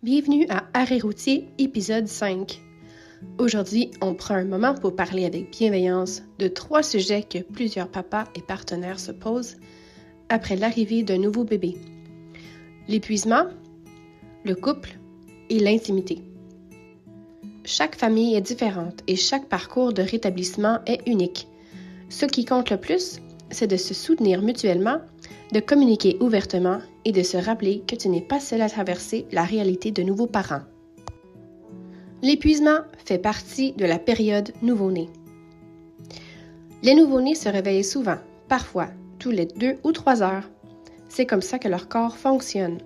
Bienvenue à Arrêt routier, épisode 5. Aujourd'hui, on prend un moment pour parler avec bienveillance de 3 sujets que plusieurs papas et partenaires se posent après l'arrivée d'un nouveau bébé. L'épuisement, le couple et l'intimité. Chaque famille est différente et chaque parcours de rétablissement est unique. Ce qui compte le plus, c'est de se soutenir mutuellement, de communiquer ouvertement et de se rappeler que tu n'es pas seul à traverser la réalité de nouveaux parents. L'épuisement fait partie de la période nouveau-né. Les nouveau-nés se réveillent souvent, parfois tous les 2 ou 3 heures. C'est comme ça que leur corps fonctionne.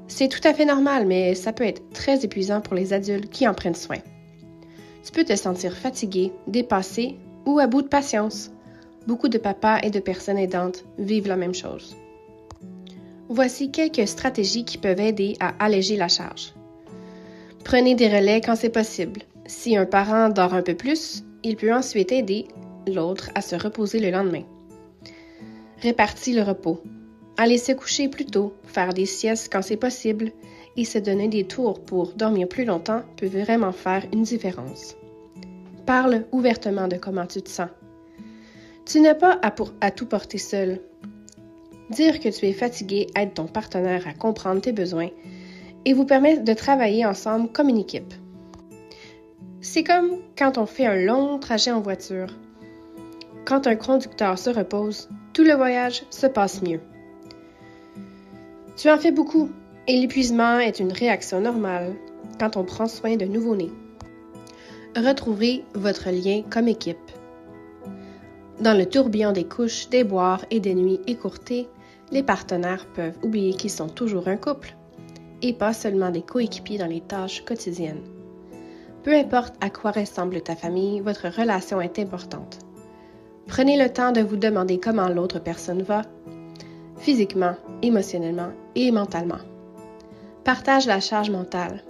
C'est tout à fait normal, mais ça peut être très épuisant pour les adultes qui en prennent soin. Tu peux te sentir fatigué, dépassé ou à bout de patience. Beaucoup de papas et de personnes aidantes vivent la même chose. Voici quelques stratégies qui peuvent aider à alléger la charge. Prenez des relais quand c'est possible. Si un parent dort un peu plus, il peut ensuite aider l'autre à se reposer le lendemain. Répartis le repos. Aller se coucher plus tôt, faire des siestes quand c'est possible et se donner des tours pour dormir plus longtemps peut vraiment faire une différence. Parle ouvertement de comment tu te sens. Tu n'as pas à tout porter seul. Dire que tu es fatigué aide ton partenaire à comprendre tes besoins et vous permet de travailler ensemble comme une équipe. C'est comme quand on fait un long trajet en voiture. Quand un conducteur se repose, tout le voyage se passe mieux. Tu en fais beaucoup et l'épuisement est une réaction normale quand on prend soin de nouveau-nés. Retrouvez votre lien comme équipe. Dans le tourbillon des couches, des boires et des nuits écourtées, les partenaires peuvent oublier qu'ils sont toujours un couple et pas seulement des coéquipiers dans les tâches quotidiennes. Peu importe à quoi ressemble ta famille, votre relation est importante. Prenez le temps de vous demander comment l'autre personne va, physiquement, émotionnellement et mentalement. Partage la charge mentale.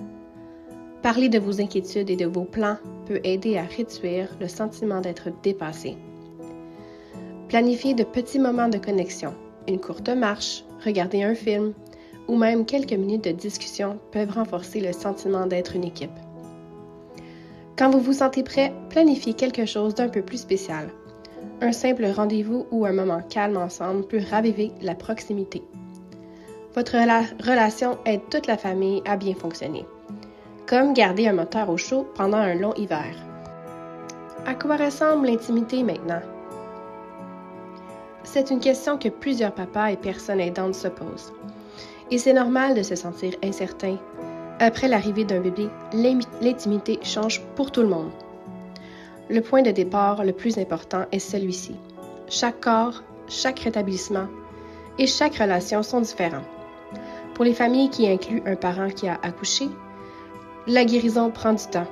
Parler de vos inquiétudes et de vos plans peut aider à réduire le sentiment d'être dépassé. Planifiez de petits moments de connexion. Une courte marche, regarder un film ou même quelques minutes de discussion peuvent renforcer le sentiment d'être une équipe. Quand vous vous sentez prêt, planifiez quelque chose d'un peu plus spécial. Un simple rendez-vous ou un moment calme ensemble peut raviver la proximité. Votre relation aide toute la famille à bien fonctionner, comme garder un moteur au chaud pendant un long hiver. À quoi ressemble l'intimité maintenant? C'est une question que plusieurs papas et personnes aidantes se posent. Et c'est normal de se sentir incertain. Après l'arrivée d'un bébé, l'intimité change pour tout le monde. Le point de départ le plus important est celui-ci. Chaque corps, chaque rétablissement et chaque relation sont différents. Pour les familles qui incluent un parent qui a accouché, la guérison prend du temps.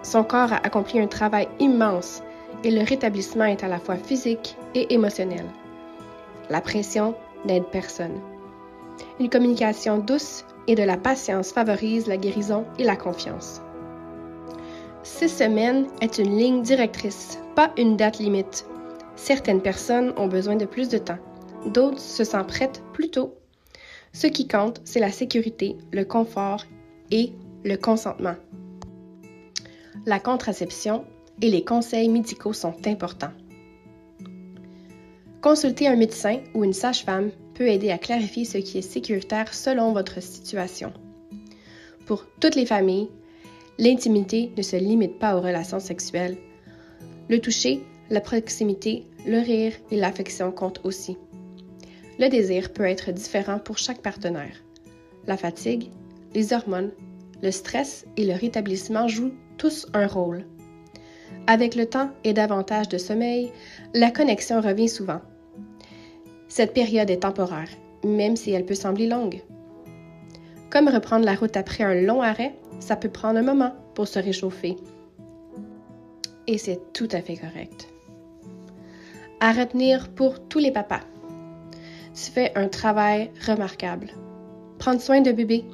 Son corps a accompli un travail immense et le rétablissement est à la fois physique et émotionnel. La pression n'aide personne. Une communication douce et de la patience favorise la guérison et la confiance. 6 semaines est une ligne directrice, pas une date limite. Certaines personnes ont besoin de plus de temps, d'autres se sentent prêtes plus tôt. Ce qui compte, c'est la sécurité, le confort et le consentement. La contraception et les conseils médicaux sont importants. Consulter un médecin ou une sage-femme peut aider à clarifier ce qui est sécuritaire selon votre situation. Pour toutes les familles, l'intimité ne se limite pas aux relations sexuelles. Le toucher, la proximité, le rire et l'affection comptent aussi. Le désir peut être différent pour chaque partenaire. La fatigue, les hormones, le stress et le rétablissement jouent tous un rôle. Avec le temps et davantage de sommeil, la connexion revient souvent. Cette période est temporaire, même si elle peut sembler longue. Comme reprendre la route après un long arrêt, ça peut prendre un moment pour se réchauffer. Et c'est tout à fait correct. À retenir pour tous les papas. Tu fais un travail remarquable. Prendre soin de bébé,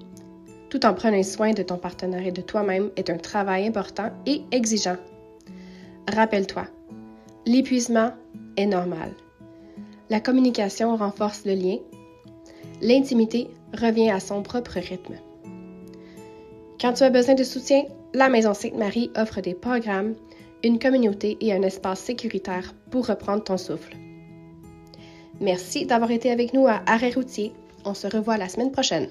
tout en prenant soin de ton partenaire et de toi-même, est un travail important et exigeant. Rappelle-toi, l'épuisement est normal. La communication renforce le lien. L'intimité revient à son propre rythme. Quand tu as besoin de soutien, la Maison Sainte-Marie offre des programmes, une communauté et un espace sécuritaire pour reprendre ton souffle. Merci d'avoir été avec nous à Arrêt routier. On se revoit la semaine prochaine.